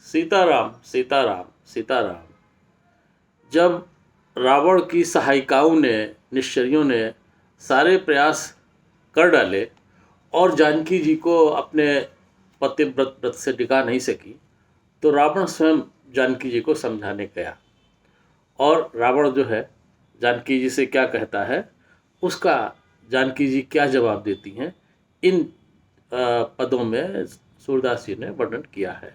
सीताराम सीताराम सीताराम। जब रावण की सहायिकाओं ने, निश्चरियों ने सारे प्रयास कर डाले और जानकी जी को अपने पतिव्रत व्रत से टिका नहीं सकी, तो रावण स्वयं जानकी जी को समझाने गया। और रावण जो है जानकी जी से क्या कहता है, उसका जानकी जी क्या जवाब देती हैं, इन पदों में सूरदास जी ने वर्णन किया है।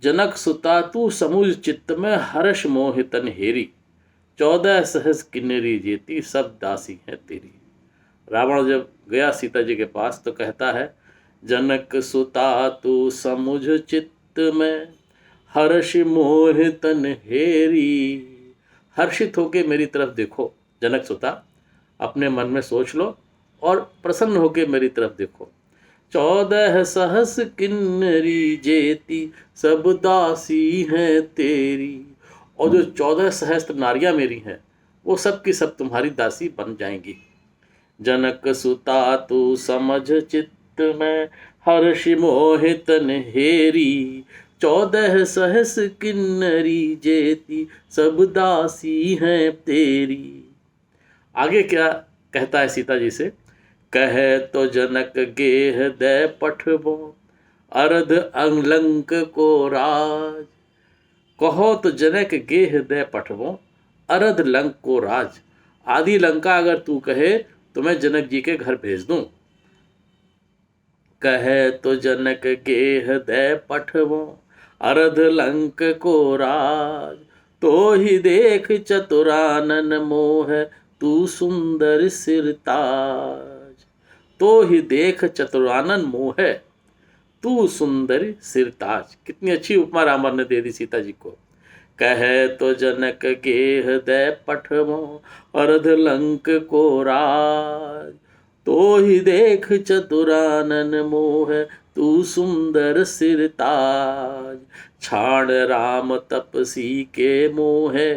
जनक सुता तू समुझ चित्त में हर्ष मोह तन हेरी, 14 सहस किन्नरी जेती सब दासी है तेरी। रावण जब गया सीता जी के पास तो कहता है, जनक सुता तू समुझ चित्त में हर्ष मोह तन हेरी। हर्षित होके मेरी तरफ देखो जनक सुता, अपने मन में सोच लो और प्रसन्न होके मेरी तरफ देखो। 14 सहस किन्नरी जेती सब दासी हैं तेरी। और जो 14 सहस्त्र नारियां मेरी हैं वो सब की सब तुम्हारी दासी बन जाएंगी। जनक सुता तू समझ चित्त में हर्ष मोहित हेरी, 14 सहस किन्नरी जेती सब दासी हैं तेरी। आगे क्या कहता है सीता जी से, कहे तो जनक गेह दे पठबो अर्ध अलंक को राज। कहो तो जनक गेह दे पठबो अर्ध लंक को राज। आदि लंका अगर तू कहे तो मैं जनक जी के घर भेज दूं। कहे तो जनक गेह दे पठबो अर्ध लंक को राज, तो ही देख चतुरानन मोह तू सुंदर सिरताज। तो ही देख चतुरानन मोह तू सुंदर सिरताज। कितनी अच्छी उपमा रामर ने दे दी सीता जी को। कहे तो जनक गेह दे पठबो अर्ध लंक को राज, तो ही देख चतुरानन मोह तू सुंदर सिरताज। छाण राम तपसी के मोहे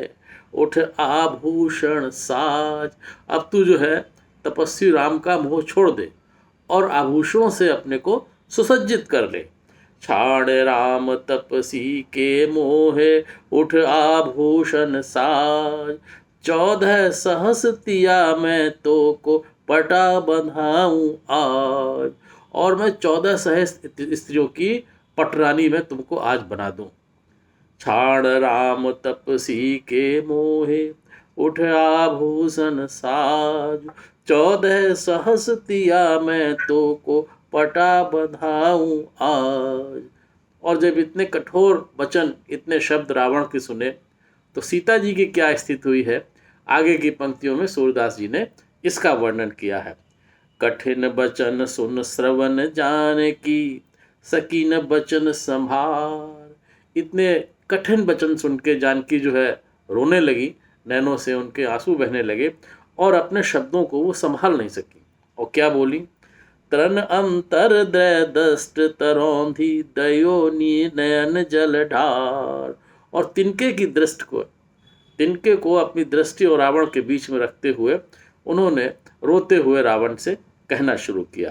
उठ आभूषण साज। अब तू जो है तपस्वी राम का मोह छोड़ दे और आभूषणों से अपने को सुसज्जित कर ले। छाड़ राम तपसी के मोहे उठ आभूषण साज, 14 सहस तिया मैं तो को पटा बंधाऊं आज। और मैं 14 सहस स्त्रियों की पटरानी में तुमको आज बना दूं। छाड़ राम तपसी के मोहे उठ आभूषण साज, 14 सहस तिया मैं तो को पटा बंधाऊं आज। और जब इतने कठोर वचन, इतने शब्द रावण के सुने तो सीता जी की क्या स्थिति हुई है, आगे की पंक्तियों में सूरदास जी ने इसका वर्णन किया है। कठिन वचन सुन श्रवण जान की, सकीन वचन संभार। इतने कठिन वचन सुन के जानकी जो है रोने लगी, नैनों से उनके आंसू बहने लगे और अपने शब्दों को वो संभाल नहीं सकी। और क्या बोली, तरन अंतर दय दष्ट तरौंधी दयोनी नयन जल ढार। और तिनके की दृष्टि को, तिनके को अपनी दृष्टि और रावण के बीच में रखते हुए उन्होंने रोते हुए रावण से कहना शुरू किया,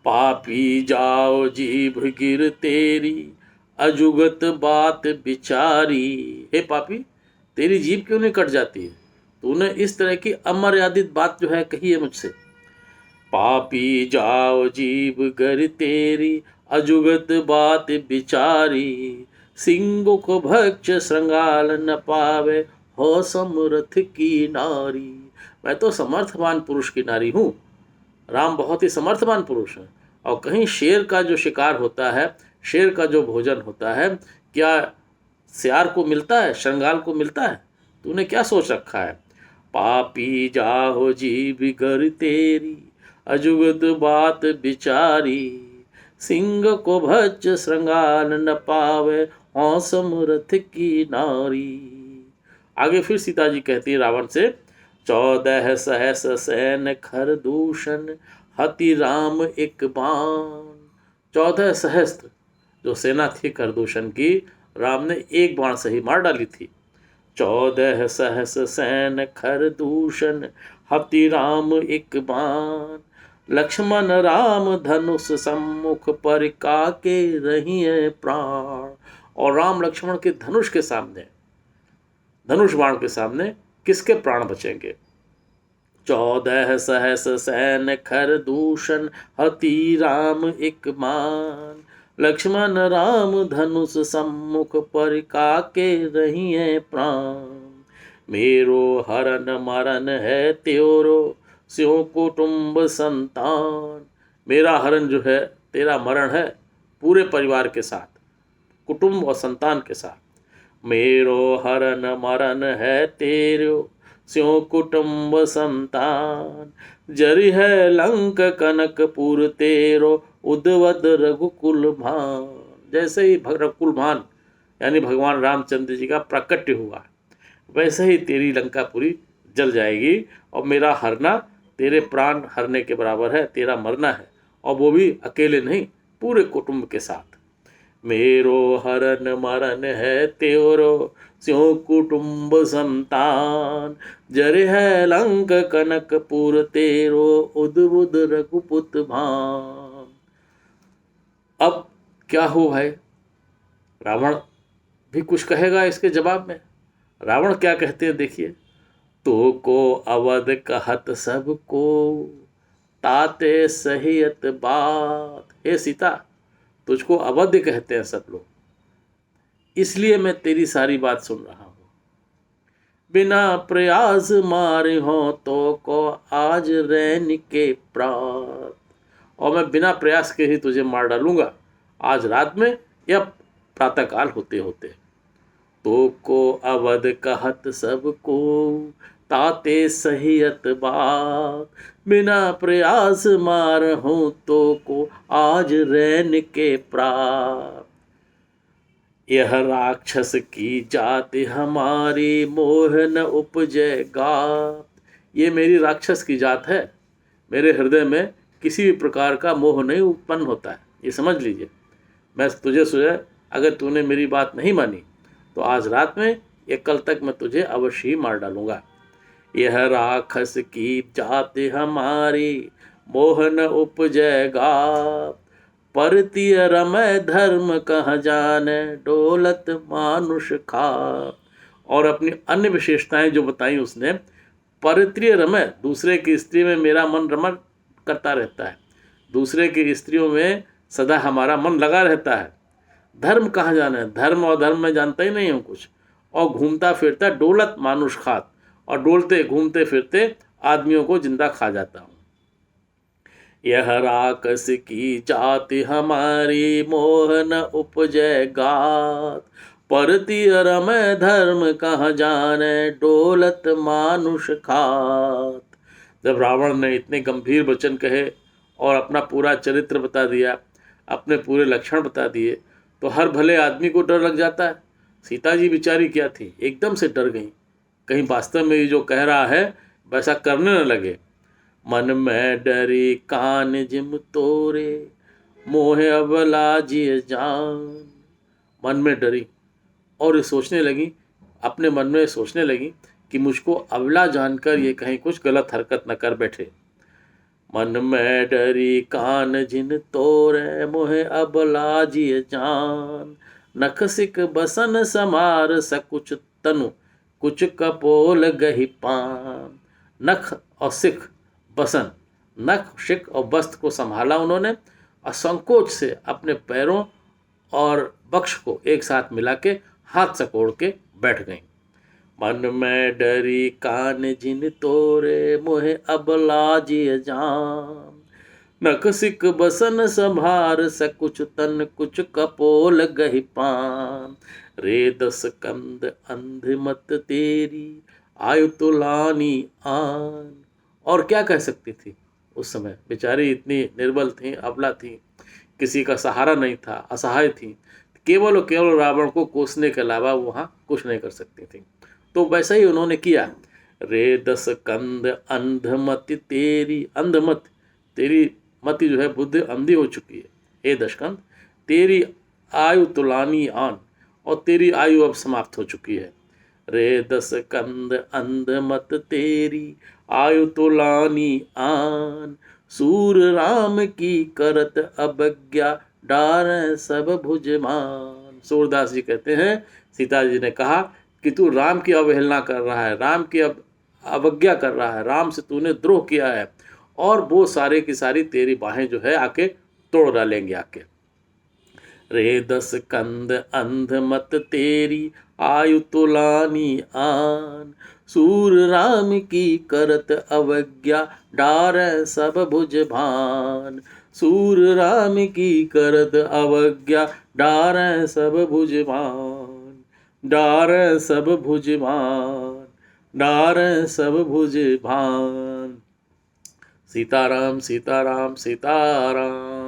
पापी जाओ जीभ गिर तेरी अजुगत बात बिचारी। हे पापी, तेरी जीभ क्यों नहीं कट जाती है, तूने इस तरह की अमर्यादित बात जो है कही है मुझसे। पापी जाओ जीभ गर तेरी अजुगत बात बिचारी, सिंह को भक्ष श्रृंगाल न पावे हो समर्थ की नारी। मैं तो समर्थवान पुरुष की नारी हूँ, राम बहुत ही समर्थवान पुरुष है। और कहीं शेर का जो शिकार होता है, शेर का जो भोजन होता है, क्या सियार को मिलता है, श्रृंगाल को मिलता है? तूने क्या सोच रखा है। पापी जाहो जीभ गर तेरी अजुगत बात बिचारी, सिंह को भज श्रृंगाल न पावे हों समर्थ की नारी। आगे फिर सीता जी कहती है रावण से, 14 सहस सैन खरदूषण हति राम एक बाण। 14 सहस्त्र जो सेना थी खरदूषण की, राम ने एक बाण से ही मार डाली थी। 14 सहस सैन खरदूषण हति राम एक बाण, लक्ष्मण राम धनुष सम्मुख पर काके रहिए प्राण। और राम लक्ष्मण के धनुष के सामने, धनुष बाण के सामने किसके प्राण बचेंगे। 14 सहस सैन खर दूषण हति राम एक मान। लक्ष्मण राम धनुष सम्मुख पर काके रहिए प्राण। मेरो हरन मरन है त्योरो स्यों कुटुंब संतान। मेरा हरण जो है, तेरा मरण है पूरे परिवार के साथ, कुटुंब और संतान के साथ। मेरो हरन मरन है तेरो स्यों कुटुंब संतान। जरि है लंक कनकपुर तेरो उद्वद रघुकुल भान। जैसे ही रघुकुल भान यानी भगवान रामचंद्र जी का प्राकट्य हुआ, वैसे ही तेरी लंकापुरी जल जाएगी और मेरा हरना तेरे प्राण हरने के बराबर है, तेरा मरना है, और वो भी अकेले नहीं, पूरे कुटुंब के साथ। मेरो हरन मरन है तेरो स्यों कुटुंब संतान। जरे है लंक कनकपुर तेरो उद्बुद रघुपुत भान। अब क्या हो भाई, रावण भी कुछ कहेगा इसके जवाब में। रावण क्या कहते हैं देखिए। तो को अवध कहत सबको ताते सहियत बात। हे सीता, तुझको अवध कहते हैं सब लोग, इसलिए मैं तेरी सारी बात सुन रहा हूँ। बिना प्रयास मारे हो तो को आज रैन के प्रात। और मैं बिना प्रयास के ही तुझे मार डालूंगा, आज रात में या प्रातःकाल होते होते। तो को अवध कहत सबको ताते सहियत बात। बिना प्रयास मार हूँ तो को आज रैन के प्रात। यह राक्षस की जाति हमारी मोह न उपजे गात। ये मेरी राक्षस की जात है, मेरे हृदय में किसी भी प्रकार का मोह नहीं उत्पन्न होता है, ये समझ लीजिए। मैं तुझे सुझे, अगर तूने मेरी बात नहीं मानी तो आज रात में या कल तक मैं तुझे अवश्य ही मार डालूंगा। यह राक्षस की जाति हमारी मोह न उपजे गात। परतीय रमय धर्म कह जाने डोलत मानुष खा। और अपनी अन्य विशेषताएं जो बताई उसने, परतीय रमय, दूसरे की स्त्री में मेरा मन रमण करता रहता है, दूसरे की स्त्रियों में सदा हमारा मन लगा रहता है। धर्म कहाँ जाने, धर्म और धर्म में जानता ही नहीं हूँ कुछ। और घूमता फिरता डोलत मानुष खात, और डोलते घूमते फिरते आदमियों को जिंदा खा जाता हूँ। यह राक्षस की जाति हमारी मोह न उपजे गात। परतीय रमय धर्म कहाँ जाने डोलत मानुष खात। जब रावण ने इतने गंभीर वचन कहे और अपना पूरा चरित्र बता दिया, अपने पूरे लक्षण बता दिए, तो हर भले आदमी को डर लग जाता है। सीता जी बेचारी क्या थी, एकदम से डर गई, कहीं वास्तव में ये जो कह रहा है वैसा करने न लगे। मन में डरी कान जिम तोरे मोहे अबला जिय जान। मन में डरी और सोचने लगी, अपने मन में सोचने लगी कि मुझको अबला जानकर ये कहीं कुछ गलत हरकत न कर बैठे। मन में डरी कान जिन तोरे मोहे अबला जिय जान। नख सिक बसन समार सकुच तनु कुछ कपोल गही पान। नख और सिख बसन, नख शिक और वस्त्र को संभाला उन्होंने, और संकोच से अपने पैरों और वक्ष को एक साथ मिला के हाथ सकोड़ के बैठ गईं। मन में डरी कान जिन तोरे मोहे अबला जिय जान। नख सिक बसन संभार सकुच तन कुछ कपोल गही पान। रे दस कंद अंधमत तेरी आयु तुलानी आन। और क्या कह सकती थी, उस समय बेचारी इतनी निर्बल थी, अबला थी, किसी का सहारा नहीं था, असहाय थी, केवल और केवल रावण को कोसने के अलावा वहाँ कुछ नहीं कर सकती थी। तो वैसा ही उन्होंने किया। रे दस कंद अंधमति तेरी, अंधमत, तेरी मति जो है बुद्धि अंधी हो चुकी है, हे दशकंद, तेरी आयु तुलानी आन, और तेरी आयु अब समाप्त हो चुकी है। रे दस कंद अंधमत तेरी आयु तुलानी आन। सूर राम की करत अवज्ञा, डारें सब भुजमान। सूरदास जी कहते हैं सीता जी ने कहा कि तू राम की अवहेलना कर रहा है, राम की अवज्ञा कर रहा है, राम से तूने द्रोह किया है, और वो सारे की सारी तेरी बाहें जो है आके तोड़ डालेंगे आके। रे 10 कंद अंध मत तेरी, आयु तुलानी आन। सूर राम की करत अवज्ञा, डारे सब भुज भान। सूर राम की करत अवज्ञा, डारे सब भुज भान। डारे सब भुज भान, डारे सब भुज भान। सीताराम सीताराम सीताराम।